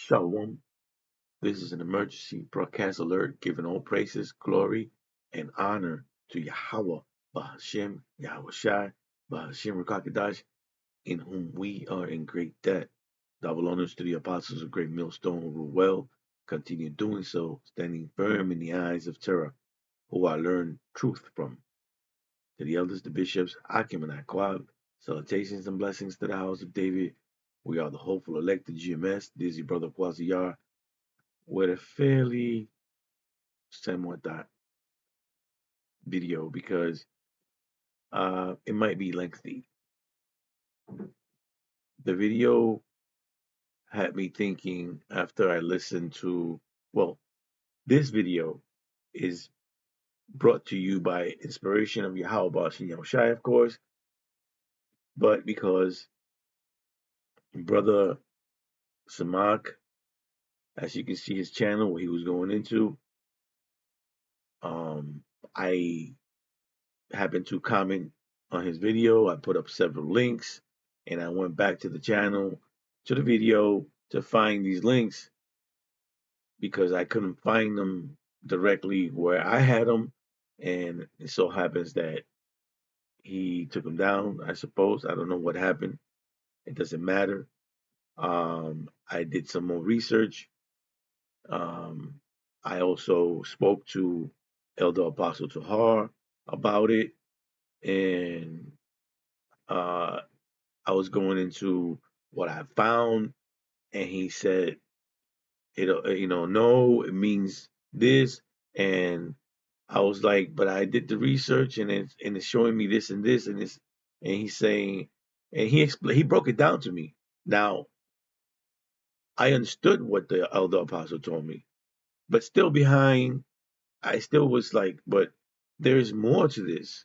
Shalom. This is an emergency broadcast alert giving all praises, glory, and honor to Yahweh, Bahashem, Yahweh Shai, Bahashem Rakakadash, in whom we are in great debt. Double honors to the apostles of Great Millstone who rule well, continue doing so, standing firm in the eyes of Torah, who I learn truth from. To the elders, the bishops, Akim and Aquab, salutations and blessings to the house of David. We are the hopeful elected GMS, Dizzy Brother Quasiyar, with a fairly somewhat that video because it might be lengthy. The video had me thinking after I listened to, well, this video is brought to you by inspiration of Yahweh Bosh and Yahushai, of course, but because Brother Samak, as you can see his channel, what he was going into, I happened to comment on his video. I put up several links and I went back to the channel, to the video to find these links because I couldn't find them directly where I had them. And it so happens that he took them down, I suppose. I don't know what happened. It doesn't matter. I did some more research. Um, I also spoke to Elder Apostle Tahar about it. And I was going into what I found, and he said, no, it means this, and I was like, but I did the research, and it's showing me this and this and this, and he's saying, and he broke it down to me. Now I understood what the elder apostle told me, but still behind, I still was like, but there's more to this,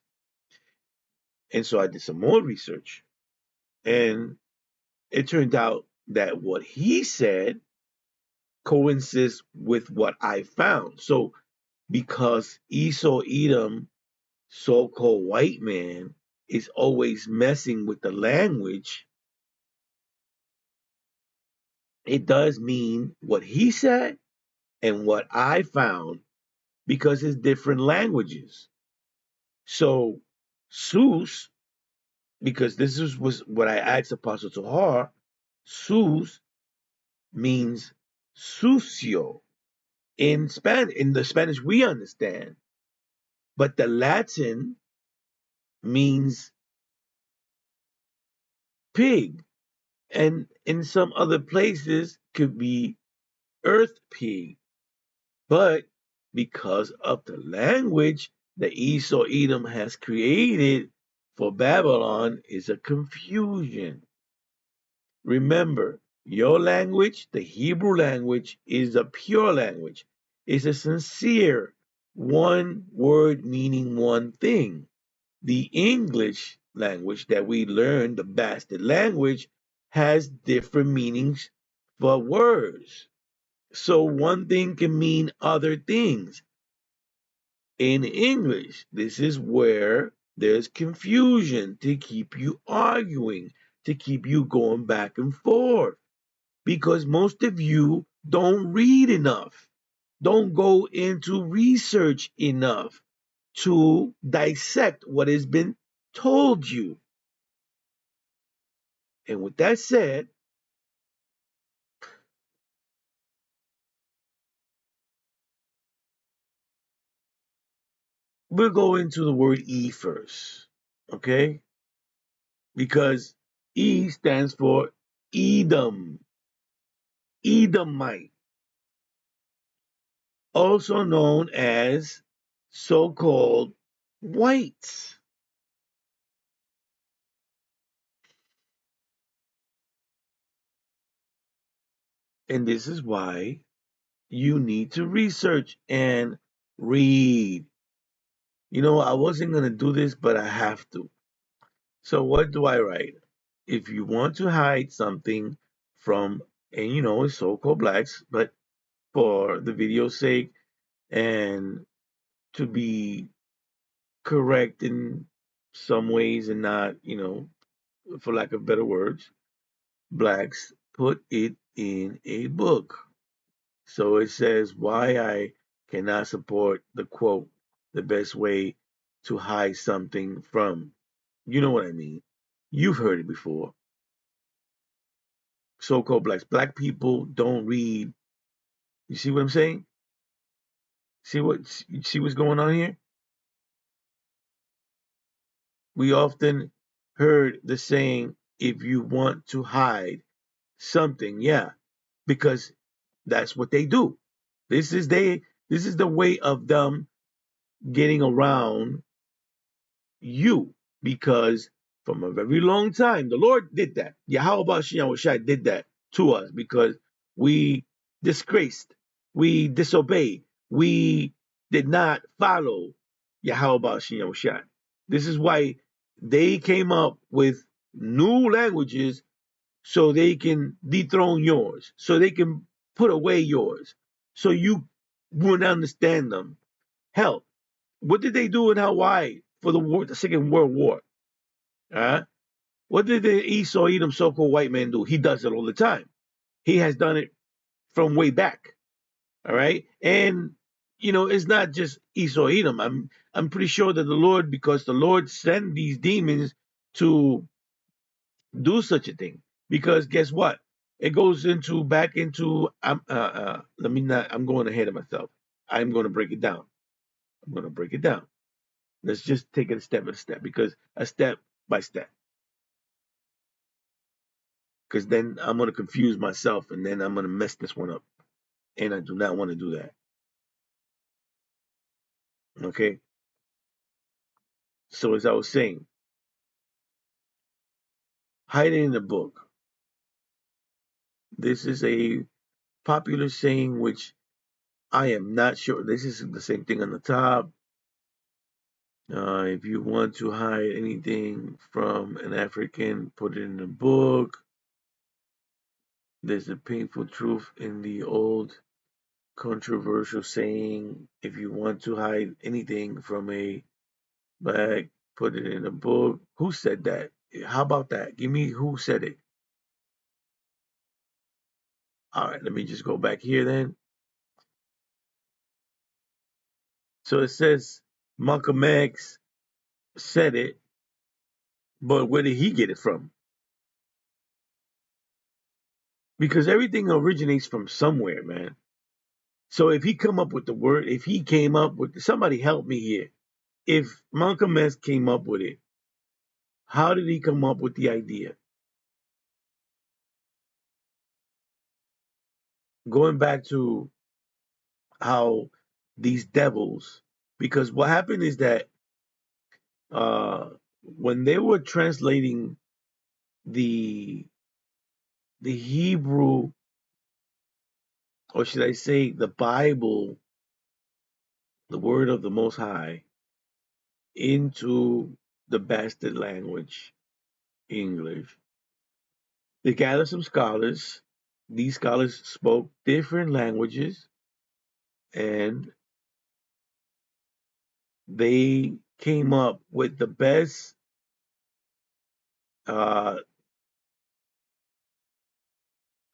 and so I did some more research, and it turned out that what he said coincides with what I found. So because Esau Edom, so-called white man, is always messing with the language, it does mean what he said and what I found because it's different languages. So Sus, because was what I asked Apostle Tahar, Sus means sucio in the Spanish we understand, but the Latin means pig, and in some other places could be earth pig. But because of the language that Esau Edom has created for Babylon is a confusion. Remember, your language, the Hebrew language, is a pure language. It's a sincere one word meaning one thing. The English language that we learn, the bastard language, has different meanings for words. So one thing can mean other things. In English, this is where there's confusion to keep you arguing, to keep you going back and forth, because most of you don't read enough, don't go into research enough to dissect what has been told you. And with that said, we'll go into the word E first, okay? Because E stands for Edom, Edomite, also known as so-called whites. And this is why you need to research and read. I wasn't going to do this, but I have to. So what do I write? If you want to hide something from, and it's so-called blacks, but for the video's sake and to be correct in some ways and not, for lack of better words, blacks, put it in a book. So it says why I cannot support the quote, the best way to hide something from. You know what I mean. You've heard it before. So-called blacks. Black people don't read. You see what I'm saying? See what's going on here? We often heard the saying, if you want to hide something, yeah, because that's what they do. This is they this is the way of them getting around you, because from a very long time the Lord did that. Yahweh Shai did that to us because we disgraced, we disobeyed, we did not follow Yahweh Shai. This is why they came up with new languages so they can dethrone yours, so they can put away yours, so you wouldn't understand them. Hell, what did they do in Hawaii for the Second World War? Uh, what did the Esau Edom so-called white man do? He does it all the time. He has done it from way back. All right, and it's not just Esau Edom. I'm pretty sure that the Lord, because the Lord sent these demons to do such a thing. Because guess what? It goes into back into. Let me not. I'm going ahead of myself. I'm going to break it down. I'm going to break it down. Let's just take it a step at a step, because a step by step. Because then I'm going to confuse myself and then I'm going to mess this one up. And I do not want to do that. Okay. So as I was saying, hiding in the book. This is a popular saying which I am not sure. This is the same thing on the top. If you want to hide anything from an African, put it in a book. There's a painful truth in the old controversial saying, if you want to hide anything from a black, put it in a book. Who said that? How about that? Give me who said it. All right, let me just go back here then. So it says Malcolm X said it, but where did he get it from? Because everything originates from somewhere, man. So if he come up with the word, if he came up with, somebody help me here. If Malcolm X came up with it, how did he come up with the idea? Going back to how these devils, because what happened is that uh, when they were translating the Hebrew, or should I say the Bible, the word of the Most High, into the bastard language, English, they gathered some scholars. These scholars spoke different languages, and they came up with the best. Uh,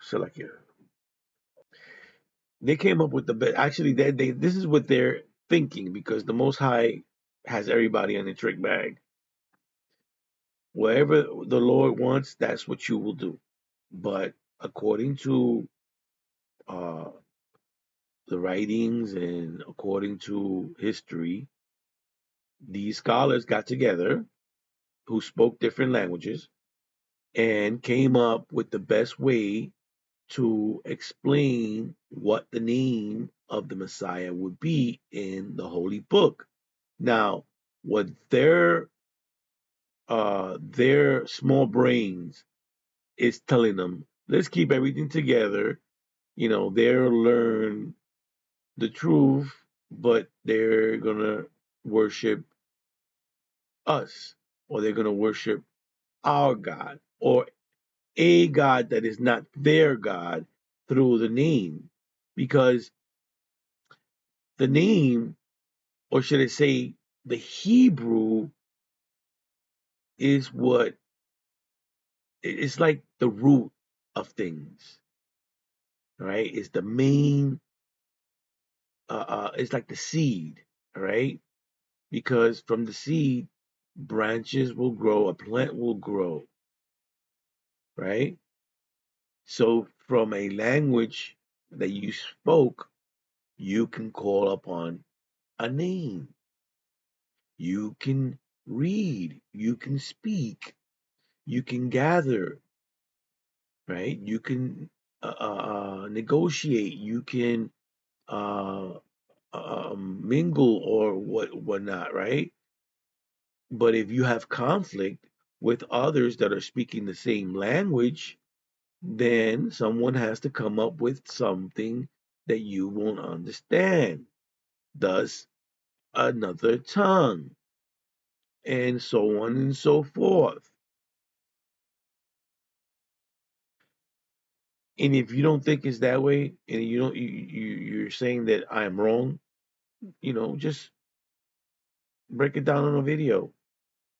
select here. They came up with the best. Actually, they this is what they're thinking, because the Most High has everybody in the trick bag. Wherever the Lord wants, that's what you will do. But according to uh, the writings and according to history, these scholars got together who spoke different languages and came up with the best way to explain what the name of the Messiah would be in the Holy Book. Now, what their small brains is telling them, let's keep everything together. They'll learn the truth, but they're gonna worship us, or they're gonna worship our God, or a God that is not their God, through the name. Because the name, or should I say, the Hebrew, is what it's like the root. of things, right? It's the main, it's like the seed, right? Because from the seed, branches will grow, a plant will grow, right? So from a language that you spoke, you can call upon a name. You can read, you can speak, you can gather, right? You can negotiate, you can uh, mingle or whatnot, right? But if you have conflict with others that are speaking the same language, then someone has to come up with something that you won't understand. Thus, another tongue, and so on and so forth. And if you don't think it's that way, and you don't, you're saying that I'm wrong, just break it down on a video.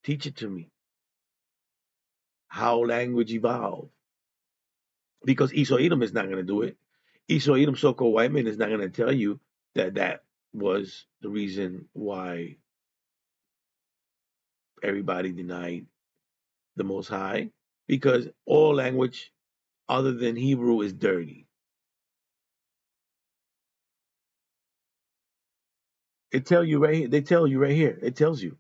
Teach it to me how language evolved. Because Esau Edom is not going to do it. Esau Edom, so-called white man, is not going to tell you that that was the reason why everybody denied the Most High. Because all language other than Hebrew is dirty. It tell you right here. They tell you right here. It tells you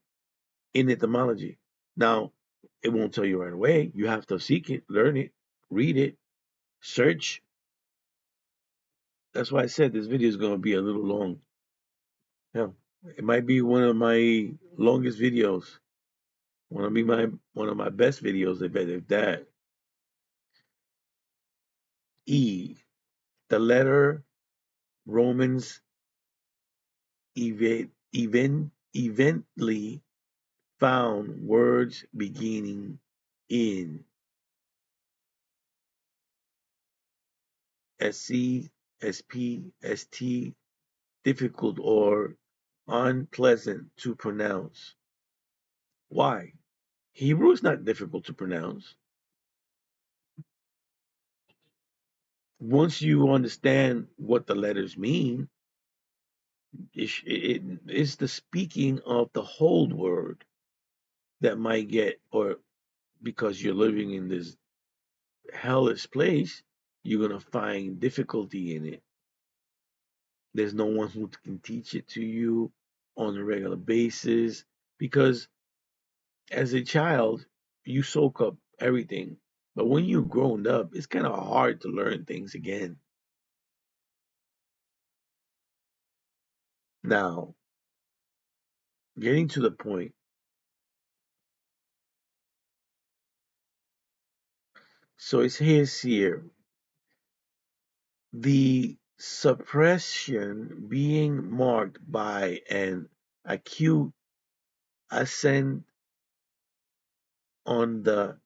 in etymology. Now, it won't tell you right away. You have to seek it, learn it, read it, search. That's why I said this video is going to be a little long. Yeah, it might be one of my longest videos. Want to be one of my best videos. If that E, the letter Romans evently found words beginning in SC, SP, ST, difficult or unpleasant to pronounce. Why? Hebrew is not difficult to pronounce. Once you understand what the letters mean, it's the speaking of the whole word that might get, or because you're living in this hellish place, you're going to find difficulty in it. There's no one who can teach it to you on a regular basis because as a child, you soak up everything. But when you've grown up, it's kind of hard to learn things again. Now, getting to the point. So it says here the suppression being marked by an acute accent on the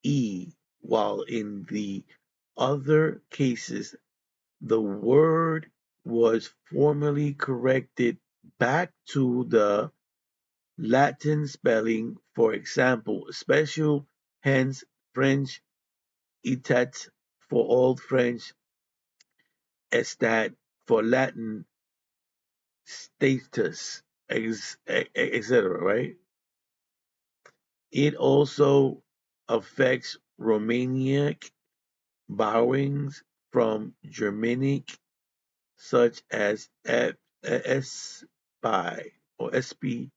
E, while in the other cases the word was formally corrected back to the Latin spelling. For example, special hence French etat for Old French, estat for Latin, status, etc. Right? It also affects Romanic borrowings from Germanic, such as spy or sp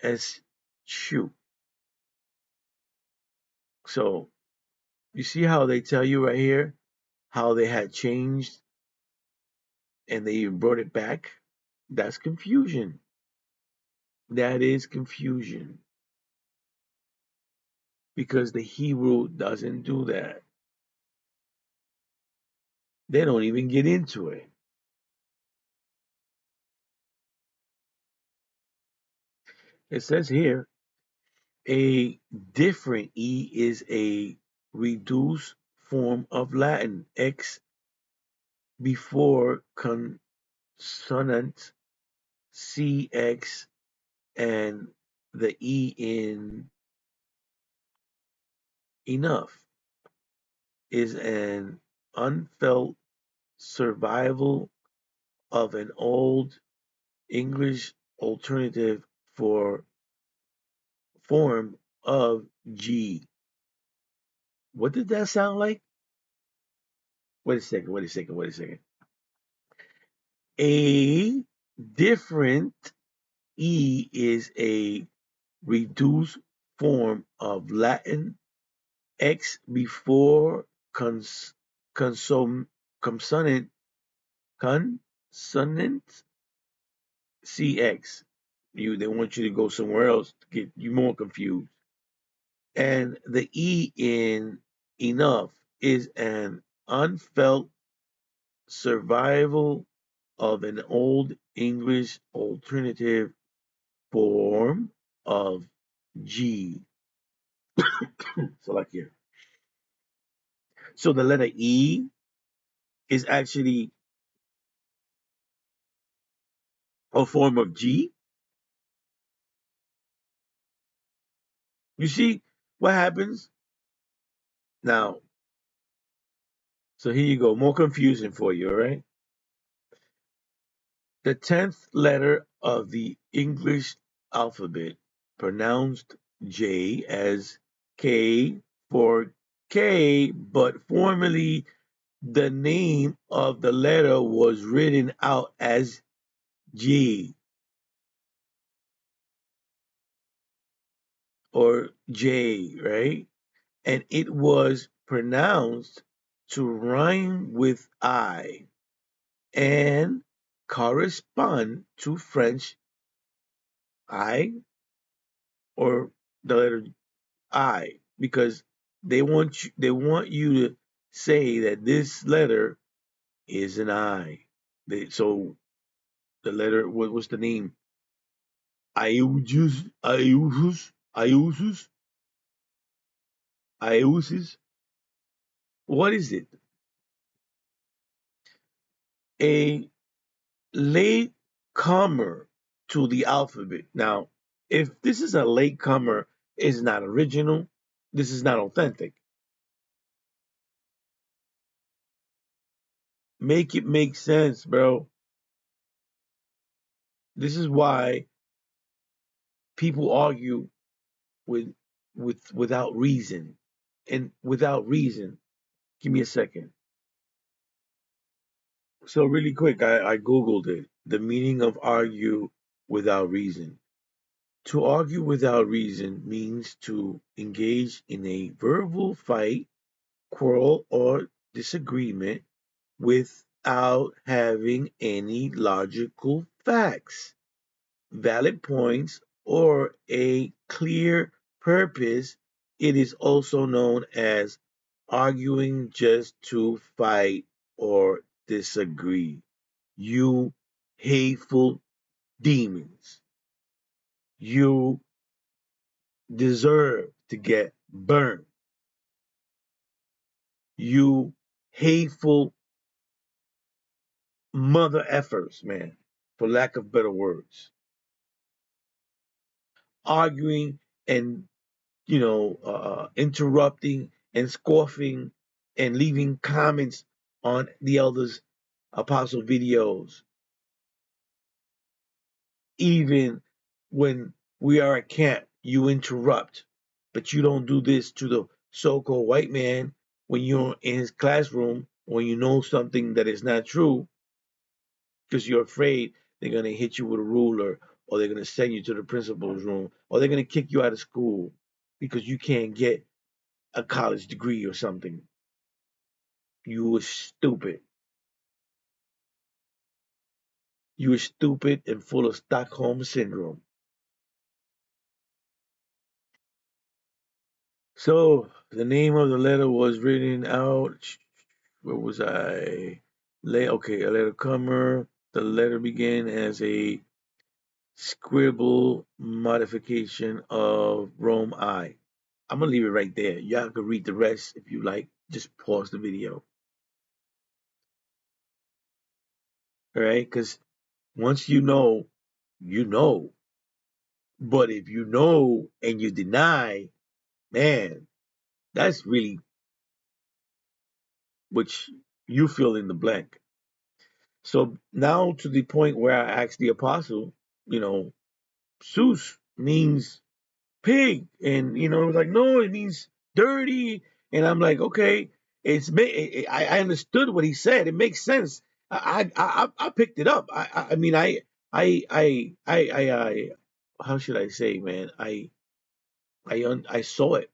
s shoe. So you see how they tell you right here how they had changed and they even brought it back. That's confusion. That is confusion because the Hebrew doesn't do that. They don't even get into it. It says here a different E is a reduced form of Latin X before consonant CX and the E in enough. is an unfelt survival of an old English alternative for form of G. What did that sound like? Wait a second, wait a second, wait a second. A different E is a reduced form of Latin X before consom- consonant consonant CX. They want you to go somewhere else to get you more confused. And the E in enough is an unfelt survival of an old English alternative form of G. So like here. So the letter E is actually a form of G. You see what happens? Now, so here you go. More confusion for you, all right? The 10th letter of the English alphabet, pronounced J as K for K, but formerly the name of the letter was written out as G or J, right? And it was pronounced to rhyme with I and correspond to French I or the letter I because they want you to say that this letter is an I. So the letter what's the name? Iusus, Iusus, Iusus, Iusis. What is it? A late comer to the alphabet. Now, if this is a late comer, it's not original. This is not authentic. Make it make sense, bro. This is why people argue with without reason. And without reason, give me a second. So really quick, I googled it. The meaning of argue without reason. To argue without reason means to engage in a verbal fight, quarrel, or disagreement without having any logical facts, valid points, or a clear purpose. It is also known as arguing just to fight or disagree. You hateful demons. You deserve to get burned. You hateful mother effers, man, for lack of better words. Arguing and interrupting and scoffing and leaving comments on the elders apostle videos, even when we are at camp, you interrupt, but you don't do this to the so-called white man when you're in his classroom, when you know something that is not true, because you're afraid they're going to hit you with a ruler, or they're going to send you to the principal's room, or they're going to kick you out of school because you can't get a college degree or something. You were stupid. You were stupid and full of Stockholm syndrome. So the name of the letter was written out. Where was I? Okay, a letter comer. The letter began as a scribble modification of Rome I. I'm gonna leave it right there. Y'all can read the rest if you like. Just pause the video. All right, because once you know, you know. But if you know and you deny, man, that's really which you fill in the blank. So now to the point where I asked the apostle, you know, Zeus means pig, and it was like, no, it means dirty, and I'm like, okay, I understood what he said. It makes sense. I picked it up. I mean, I how should I say, man? I saw it.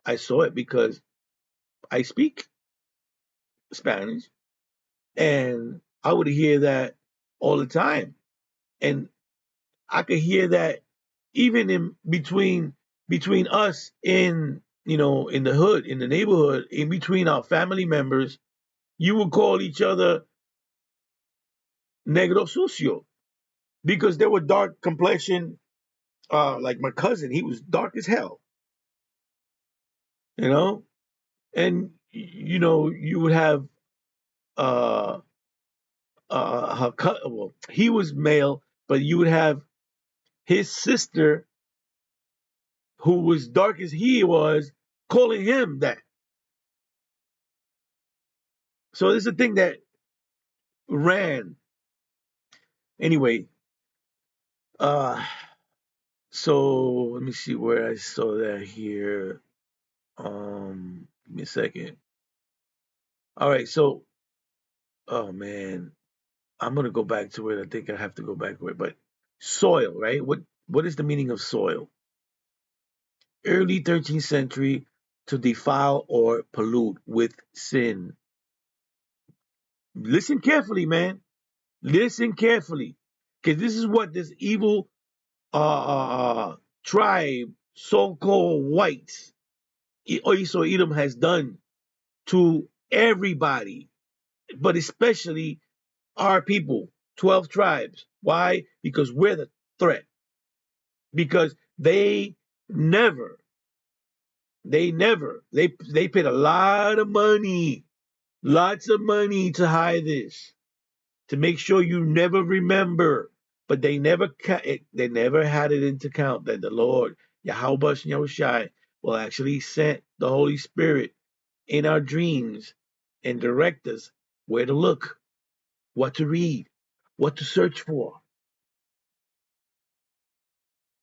I saw it because I speak Spanish, and I would hear that all the time, and I could hear that even in between us in in the hood, in the neighborhood, in between our family members, you would call each other negro sucio because they were dark complexion. Like my cousin, he was dark as hell, you know, and you would have uh well, he was male, but you would have his sister who was dark as he was calling him that. So this is a thing that ran anyway. uh so let me see where I saw that here. Give me a second. All right, so oh man, I'm gonna go back to it. I think I have to go back to it. But soil, right? What is the meaning of soil? Early 13th century, to defile or pollute with sin. Listen carefully, man. Listen carefully, because this is what this evil tribe, so-called whites, Esau Edom, has done to everybody, but especially our people, 12 tribes. Why? Because we're the threat. Because never, they paid a lot of money, lots of money to hide this, to make sure you never remember. But they never had it into account that the Lord, Yahweh Yahushai, will actually send the Holy Spirit in our dreams and direct us where to look, what to read, what to search for,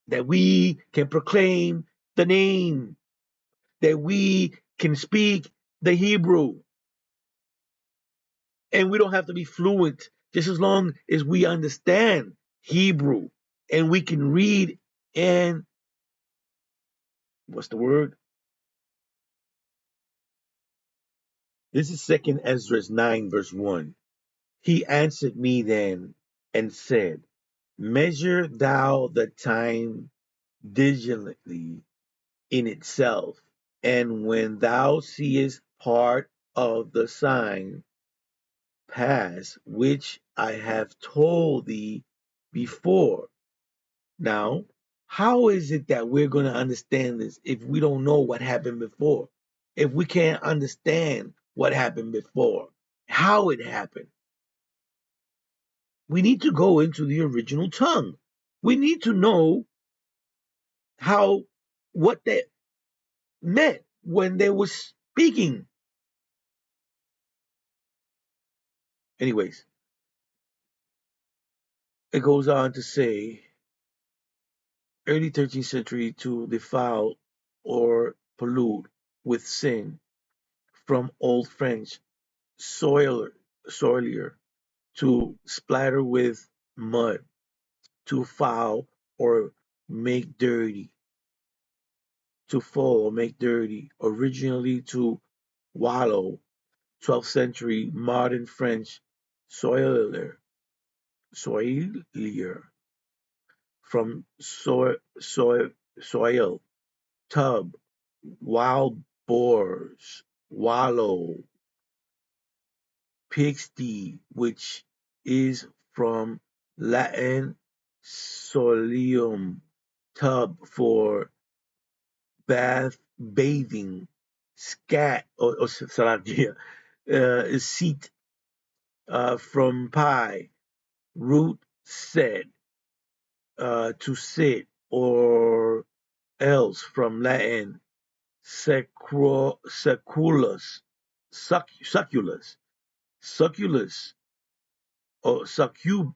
that we can proclaim the name, that we can speak the Hebrew, and we don't have to be fluent, just as long as we understand Hebrew and we can read. And what's the word? This is second Ezra 9 verse 1. He answered me then and said, measure thou the time diligently in itself, and when thou seest part of the sign pass which I have told thee before. Now, how is it that we're going to understand this if we don't know what happened before? If we can't understand what happened before, how it happened? We need to go into the original tongue. We need to know how, what that meant when they were speaking. Anyways, it goes on to say, early 13th century, to defile or pollute with sin, from Old French soiler, soilier, to splatter with mud, to foul or make dirty, to fall or make dirty, originally to wallow, 12th century modern French soilier, soilier, from soil, tub, wild boars, wallow, pigsty, which is from Latin solium, tub for bathing, scat or salagia, seat, from pie, root set, to sit, or else from Latin seculus, succulus, succulus, or succulus.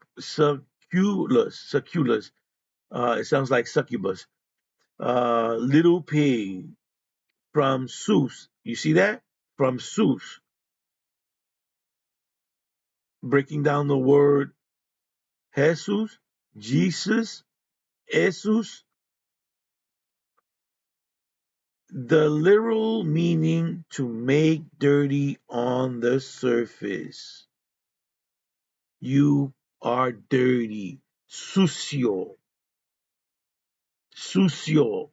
It sounds like succubus. Little pig from Seuss. You see that? From Seuss. Breaking down the word Jesus, Jesus, Jesus, the literal meaning to make dirty on the surface. You are dirty. Sucio. Sucio.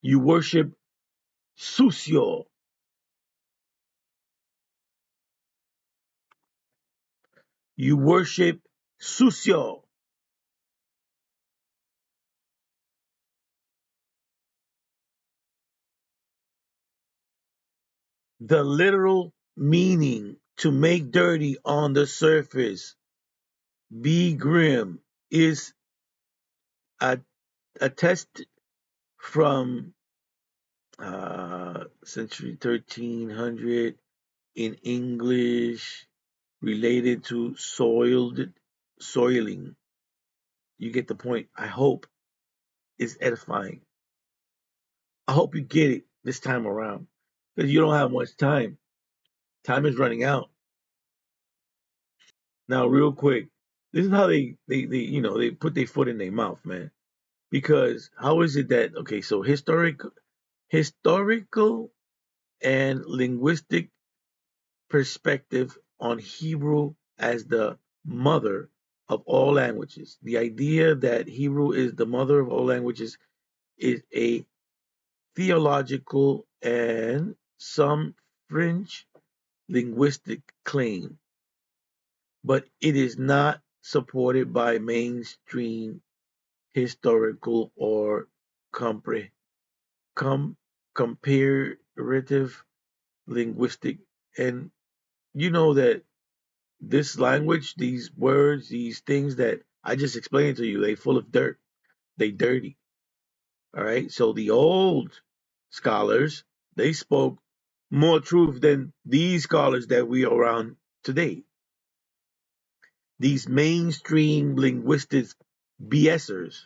You worship sucio. You worship sucio. The literal meaning to make dirty on the surface. Be grim is a, a text from century 1300 in English related to soiling. You get the point. I hope it's edifying. I hope you get it this time around because you don't have much time. Time is running out. Now, real quick, this is how they put their foot in their mouth, man. Because how is it that okay? So historical and linguistic perspective on Hebrew as the mother of all languages. The idea that Hebrew is the mother of all languages is a theological and some fringe linguistic claim, but it is not supported by mainstream historical or compre- com- comparative linguistic. And you know that this language, these words, these things that I just explained to you, they full of dirt. They dirty. All right. So the old scholars, they spoke more truth than these scholars that we are around today. These mainstream linguistic BSers,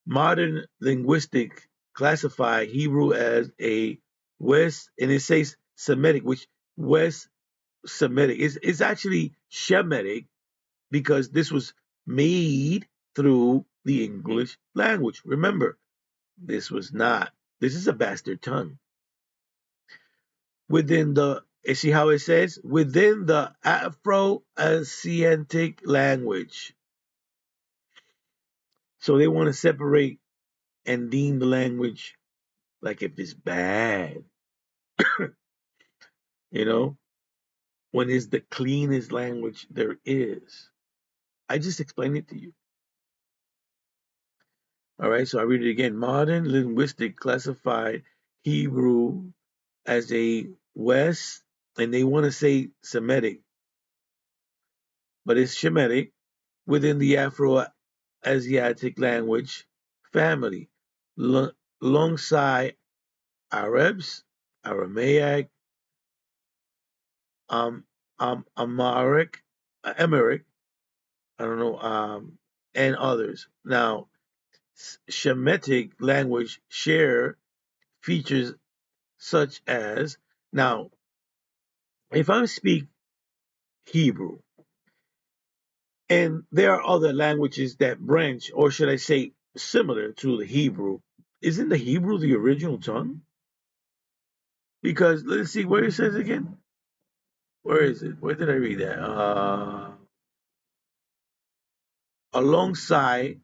modern linguistic classify Hebrew as a West, and it says Semitic, which West Semitic is actually Shemitic because this was made through the English language. Remember, this was not, this is a bastard tongue. Within the, you see how it says? Within the Afro-Asiatic language. So they want to separate and deem the language like if it's bad, you know, when it's the cleanest language there is. I just explained it to you. All right, so I read it again. Modern linguistics classified Hebrew as a West, and they want to say Semitic, but it's Shemitic within the Afro-Asiatic language family, alongside Arabs, Aramaic, um, Amharic, I don't know, and others. Now, Shemitic language share features such as now, if I speak Hebrew, and there are other languages that branch, or should I say, similar to the Hebrew. Isn't the Hebrew the original tongue? Because let's see where it says again. Where is it? Where did I read that? Alongside,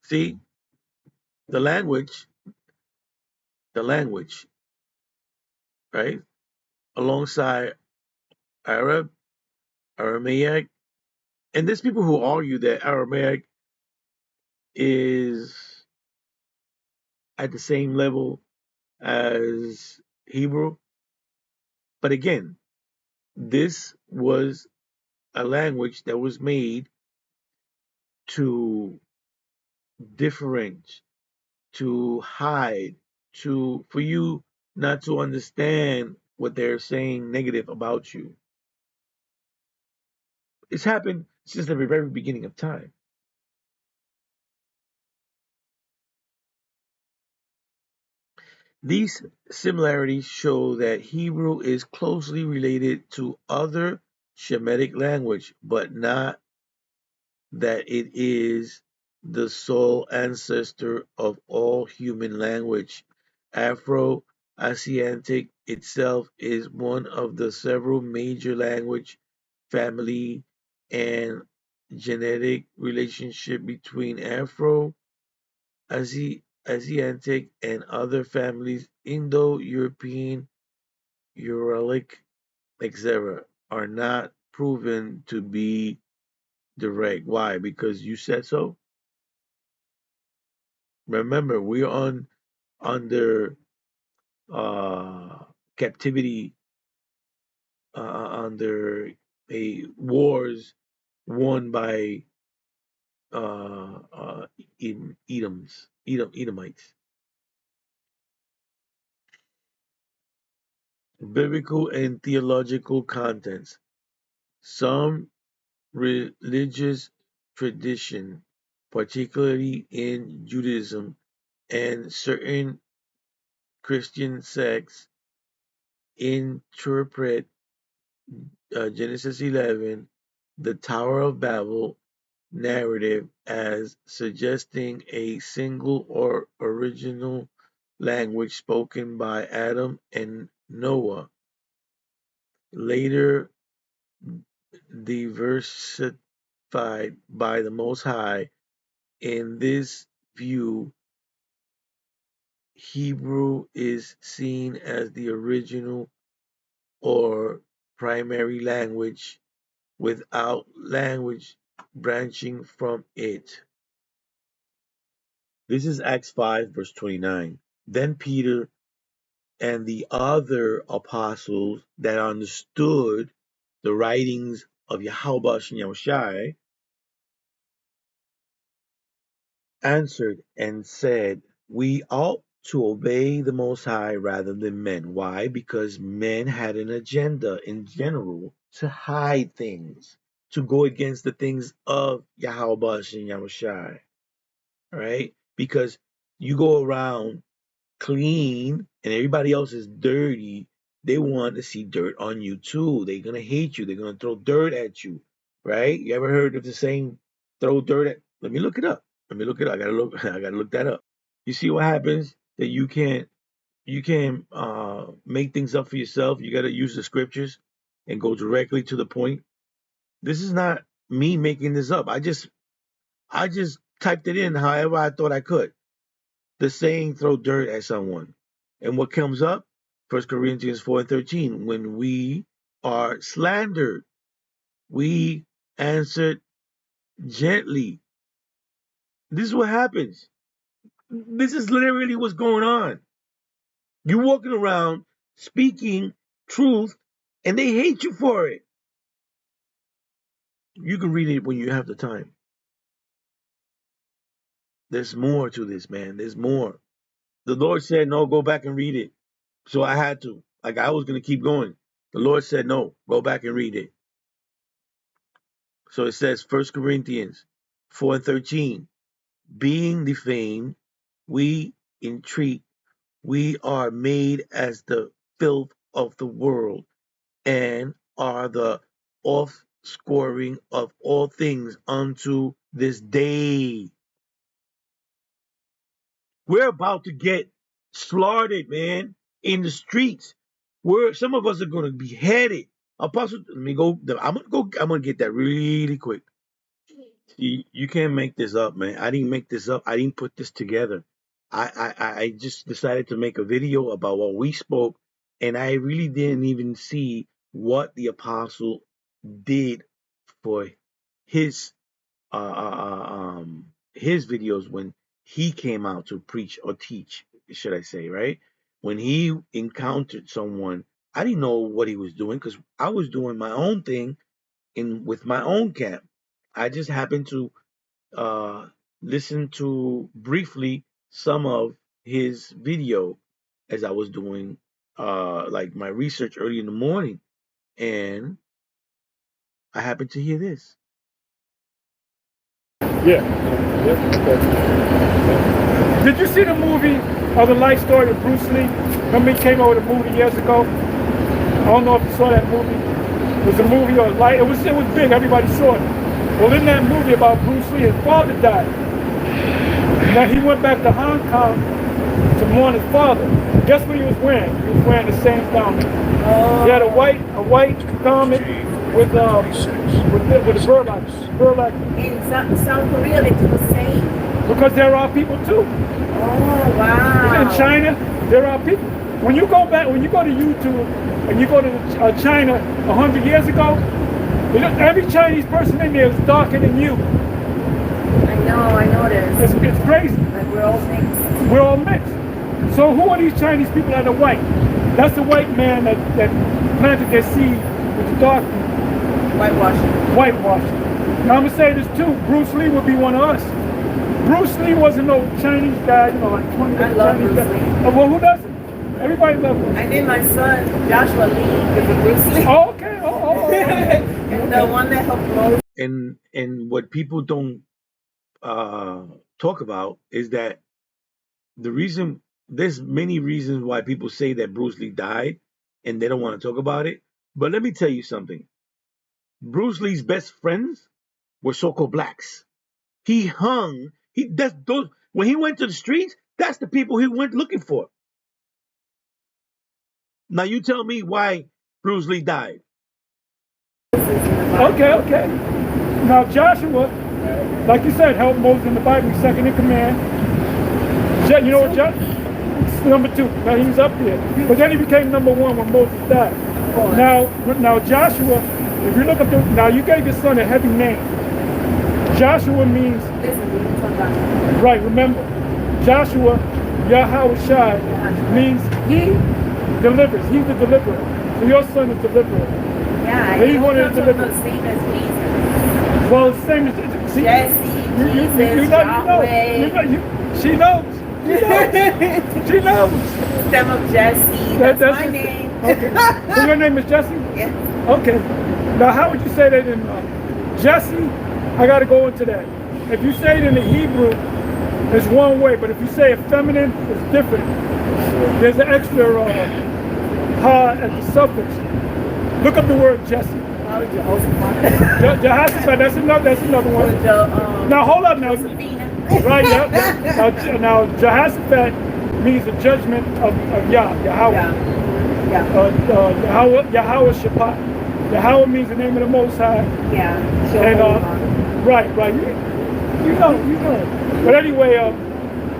see, the language, the language, right? Alongside Arab, Aramaic, and there's people who argue that Aramaic is at the same level as Hebrew. But again, this was a language that was made to differentiate, to hide, to for you not to understand what they're saying negative about you. It's happened since the very beginning of time. These similarities show that Hebrew is closely related to other Shemitic language, but not that it is the sole ancestor of all human language. Afro-Asiatic itself is one of the several major language family and genetic relationship between Afro-Asiatic and other families, Indo-European, Uralic, etc., are not proven to be direct. Why? Because you said so. Remember, we're on under captivity, under a wars won by Edomites. Biblical and theological contents. Some religious tradition, particularly in Judaism and certain Christian sects, interpret Genesis 11, the Tower of Babel narrative as suggesting a single or original language spoken by Adam and Noah, later diversified by the Most High. In this view, Hebrew is seen as the original or primary language without language branching from it. This is Acts 5, verse 29. Then Peter and the other apostles that understood the writings of Yahweh and Yahushai answered and said, we ought to obey the Most High rather than men. Why? Because men had an agenda in general to hide things, to go against the things of Yahweh and Yahushai. Right? Because you go around clean and everybody else is dirty, they want to see dirt on you too. They're gonna hate you. They're gonna throw dirt at you, right? You ever heard of the saying, "Throw dirt at"? Let me look it up. Let me look it up. I gotta look. I gotta look that up. You see what happens that you can't make things up for yourself. You gotta use the scriptures and go directly to the point. This is not me making this up. I just typed it in however I thought I could. The saying throw dirt at someone. And what comes up? 1 Corinthians 4:13. When we are slandered, we answered gently. This is what happens. This is literally what's going on. You're walking around speaking truth and they hate you for it. You can read it when you have the time. There's more to this, man. There's more. The Lord said, no, go back and read it. So I had to. Like I was going to keep going. The Lord said, no, go back and read it. So it says 1 Corinthians 4:13, being defamed, we entreat, we are made as the filth of the world, and are the offscouring of all things unto this day. We're about to get slaughtered, man, in the streets. Where some of us are gonna be beheaded. Apostle, let me go. I'm gonna get that really quick. You can't make this up, man. I didn't make this up. I didn't put this together. I just decided to make a video about what we spoke, and I really didn't even see what the apostle did for his his videos when he came out to preach or teach, should I say, right? When he encountered someone, I didn't know what he was doing because I was doing my own thing in with my own camp. I just happened to uh, listen to briefly some of his video as I was doing like my research early in the morning, and I happened to hear this. Yeah. Did you see the movie of the life story of Bruce Lee? Remember he came out with a movie years ago? I don't know if you saw that movie. It was a movie of life. It was big. Everybody saw it. Well, in that movie about Bruce Lee, his father died. Now he went back to Hong Kong to mourn his father. Guess what he was wearing? He was wearing the same garment. He had a white garment with a burlap. In South Korea, they do the same. Because there are people too. Oh, wow. In China, there are people. When you go to YouTube and you go to China 100 years ago, every Chinese person in there is darker than you. I know this. It's crazy. Like we're all mixed. We're all mixed. So who are these Chinese people that are white? That's the white man that planted their seed with the dark people. Whitewashing. Now I'm gonna say this too. Bruce Lee would be one of us. Bruce Lee wasn't no Chinese guy, like 20 I love Chinese Bruce guy. Lee. Oh, well, who doesn't? Everybody loves him. I think my son, Joshua Lee, is a Bruce Lee. Oh, okay. Oh. And the one that helped most. And what people don't talk about is that there's many reasons why people say that Bruce Lee died and they don't want to talk about it. But let me tell you something. Bruce Lee's best friends were so-called blacks. When he went to the streets, that's the people he went looking for. Now you tell me why Bruce Lee died. Okay. Now Joshua, like you said, helped Moses in the Bible, he's second in command. You know what, number 2. Now he was up there, but then he became number 1 when Moses died. Now Joshua, if you look up now you gave your son a heavy name. Joshua means right. Remember, Joshua, Yahweh Shai means he delivers. He's the deliverer. So your son is deliverer. Yeah, he's one of the deliverers. The same as Jesus. Well, the same as Jesse, Jesus, Yahweh. She knows. She knows. Stem of Jesse. That's my name. Okay. So your name is Jesse? Yeah. Okay. Now, how would you say that in Jesse? I got to go into that. If you say it in the Hebrew, it's one way, but if you say it feminine, it's different. There's an extra ha at the suffix. Look up the word Jesse. Jehoshaphat, that's another one. Now hold up now. Right, now Jehoshaphat means the judgment of Yahweh. Yahweh Shaphat. Yahweh means the name of the Most High. Yeah. And right. You know. But anyway,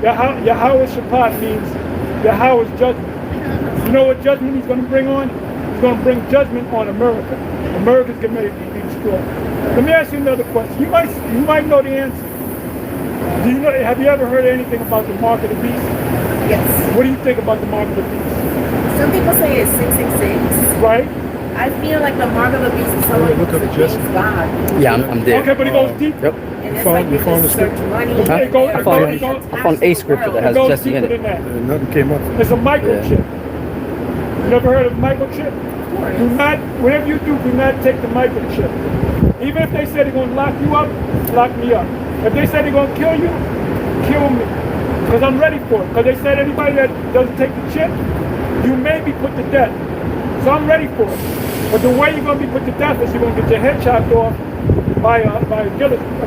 Yahweh Shaphat means Yahweh's judgment. You know what judgment he's going to bring on? He's going to bring judgment on America. America's getting ready to be destroyed. Let me ask you another question. You might know the answer. Have you ever heard anything about the mark of the beast? Yes. What do you think about the mark of the beast? Some people say it's 666. Right. I feel like the mark of the beast is someone who's against God. Yeah, I'm there. Okay, but it goes deep. Yep. And it's like you just search money. Huh? I found a scripture that has Jesse in it. Nothing came up. It's a microchip. You ever heard of microchip? Whatever you do not take the microchip. Even if they say they're going to lock you up, lock me up. If they say they're going to kill you, kill me. Because I'm ready for it. Because they said anybody that doesn't take the chip, you may be put to death. So I'm ready for it. But the way you're going to be put to death is you're going to get your head chopped off by a guillotine.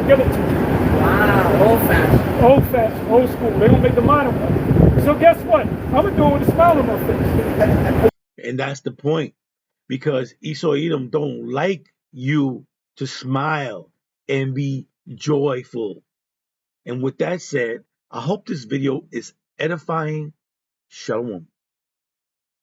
Wow, old-fashioned. Old-fashioned, old school. They're going to make the modern one. So guess what? I'm going to do it with a smile on my face. And that's the point. Because Esau Edom don't like you to smile and be joyful. And with that said, I hope this video is edifying. Shalom.